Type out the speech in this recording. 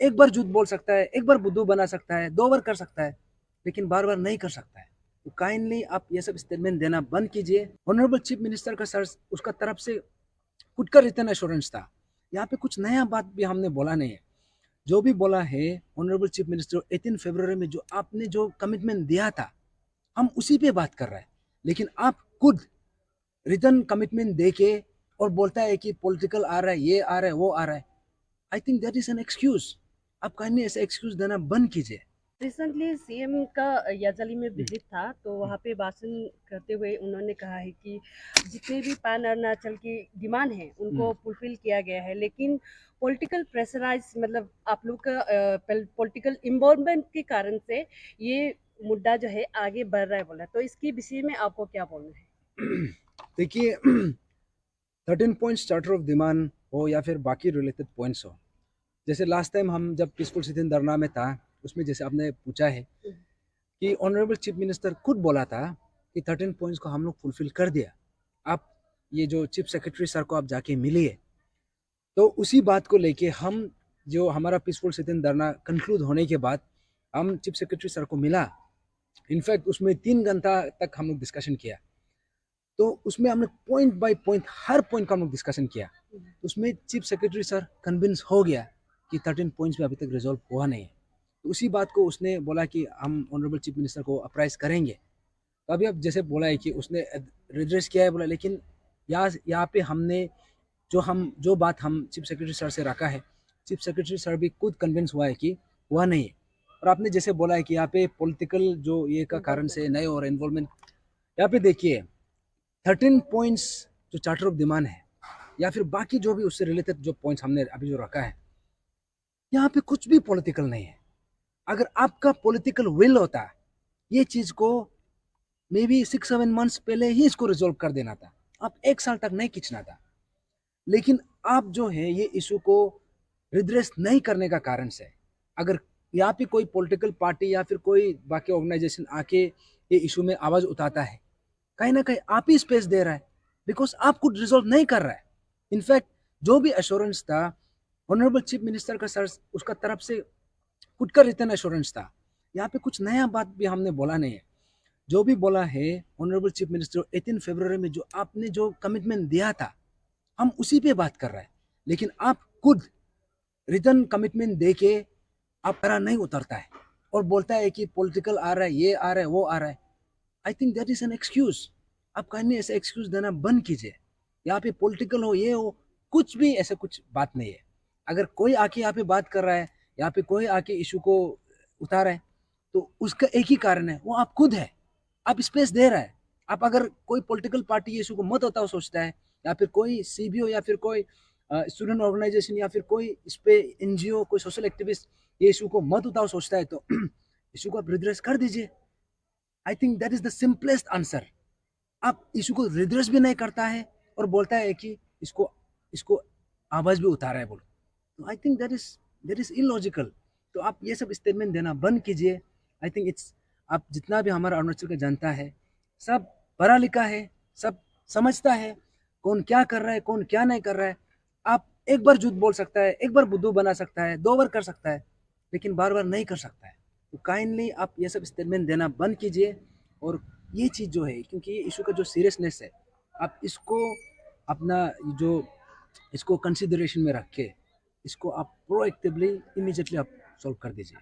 एक बार झूठ बोल सकता है, एक बार बुद्धू बना सकता है, 2 बार कर सकता है, लेकिन बार-बार नहीं कर सकता है। तो काइंडली आप ये सब स्टेटमेंट देना बंद कीजिए। ऑनरेबल चीफ मिनिस्टर का सर उसका तरफ से खुद का रिटर्न एश्योरेंस था। यहाँ पे कुछ नया बात भी हमने बोला नहीं है। जो भी बोला है ऑनरेबल चीफ मिनिस्टर 18 फरवरी में जो आपने जो कमिटमेंट दिया था, हम उसी पे बात कर रहे हैं। लेकिन आप खुद रिटर्न कमिटमेंट दे के और बोलता है कि पॉलिटिकल आ रहा है, ये आ रहा है, वो आ रहा है। I think that is an excuse. आप काइंडली ऐसे एक्सक्यूज देना बंद कीजिए। रिसेंटली सीएम का याजली में विजिट था, तो वहाँ पे भाषण करते हुए उन्होंने कहा है कि जितने भी पैन अरुणाचल की डिमांड है उनको फुलफिल किया गया है, लेकिन पॉलिटिकल प्रेशराइज मतलब आप लोग का पॉलिटिकल इन्वॉल्वमेंट के कारण से ये मुद्दा जो है आगे बढ़ रहा है बोला। तो इसके विषय में आपको क्या बोलना है? देखिए 13 पॉइंट्स चार्टर ऑफ डिमांड हो या फिर बाकी रिलेटेड पॉइंट्स हो, जैसे लास्ट टाइम हम जब पीसफुल सिटीजन धरना में था, उसमें जैसे आपने पूछा है कि ऑनरेबल चीफ मिनिस्टर खुद बोला था कि 13 पॉइंट्स को हम लोग फुलफिल कर दिया। आप ये जो चीफ सेक्रेटरी सर को आप जाके मिलिए, तो उसी बात को लेके हम जो हमारा पीसफुल सिटीजन धरना कंक्लूड होने के बाद हम चीफ सेक्रेटरी सर को मिला। इनफैक्ट उसमें 3 घंटा तक हम लोग डिस्कशन किया। तो उसमें हमने point by point her point का हम लोग डिस्कशन किया। उसमें चीफ सेक्रेटरी सर कन्विंस हो गया कि 13 पॉइंट्स में अभी तक रिजॉल्व हुआ नहीं है। तो उसी बात को उसने बोला कि हम ऑनरेबल चीफ मिनिस्टर को अप्राइज करेंगे। तो अभी अब जैसे बोला है कि उसने रिड्रेस किया है बोला, लेकिन यहाँ पे हमने जो बात हम चीफ सेक्रेटरी सर से रखा है, चीफ सेक्रेटरी सर भी खुद कन्विंस हुआ है कि हुआ नहीं है। और आपने जैसे बोला है कि यहाँ पे पॉलिटिकल जो ये का कारण से नए और इन्वॉल्वमेंट, यहाँ पे देखिए 13 पॉइंट्स जो चार्टर ऑफ डिमांड है या फिर बाकी जो भी उससे रिलेटेड जो पॉइंट्स हमने अभी जो रखा है, यहाँ पे कुछ भी पॉलिटिकल नहीं है। अगर आपका पॉलिटिकल विल होता, ये चीज को मे बी 6-7 मंथ्स पहले ही इसको रिजोल्व कर देना था। आप 1 साल तक नहीं खींचना था। लेकिन आप जो है ये इशू को रिड्रेस नहीं करने का कारण से, अगर यहाँ पे कोई पॉलिटिकल पार्टी या फिर कोई बाकी ऑर्गेनाइजेशन आके ये इशू में आवाज उठाता है, कहीं ना कहीं आप ही स्पेस दे रहा है, बिकॉज आप खुद रिजोल्व नहीं कर रहा है। इनफैक्ट जो भी एश्योरेंस था ऑनरेबल चीफ मिनिस्टर का सर उसका तरफ से खुद का रिटर्न एश्योरेंस था। यहाँ पे कुछ नया बात भी हमने बोला नहीं है। जो भी बोला है ऑनरेबल चीफ मिनिस्टर 18 फरवरी में जो आपने जो कमिटमेंट दिया था, हम उसी पे बात कर रहे हैं। लेकिन आप खुद रिटर्न कमिटमेंट दे के आप खरा नहीं उतरता है और बोलता है कि पॉलिटिकल आ रहा है, ये आ रहा है, वो आ रहा है। I think that is an excuse. आप कहीं ऐसे एक्सक्यूज देना बंद कीजिए। यहाँ पे पॉलिटिकल हो, ये हो, कुछ भी ऐसे कुछ बात नहीं है। अगर कोई आके यहाँ पे बात कर रहा है, यहाँ पे कोई आके इशू को उतारा है, तो उसका एक ही कारण है, वो आप खुद है। आप स्पेस दे रहा है। आप अगर कोई पॉलिटिकल पार्टी इशू को मत होता सोचता है, या फिर कोई सीबीओ या फिर कोई स्टूडेंट ऑर्गेनाइजेशन या फिर कोई इस पे एनजीओ कोई सोशल एक्टिविस्ट ये इशू को मत उठाओ सोचता है, तो इशू को आप रिड्रेस कर दीजिए। I think that is the simplest answer. आप इशू को रिड्रेस भी नहीं करता है और बोलता है कि इसको इसको आवाज भी उतारा है बोलो, तो I think that is illogical. तो आप ये सब स्टेटमेंट देना बंद कीजिए। आई थिंक इट्स, आप जितना भी हमारा अरुणाचल का जनता है, सब पढ़ा लिखा है, सब समझता है कौन क्या कर रहा है, कौन क्या नहीं कर रहा है। आप एक बार झूठ बोल सकता है, एक बार बुद्धू बना सकता है, 2 बार कर सकता है, लेकिन बार-बार नहीं कर सकता है। तो काइंडली आप ये सब स्टेटमेंट देना बंद कीजिए। और ये चीज़ जो है, क्योंकि ये इशू का जो सीरियसनेस है, आप इसको अपना जो इसको कंसिडरेशन में रख के इसको आप प्रोएक्टिवली इमीडिएटली आप सॉल्व कर दीजिए।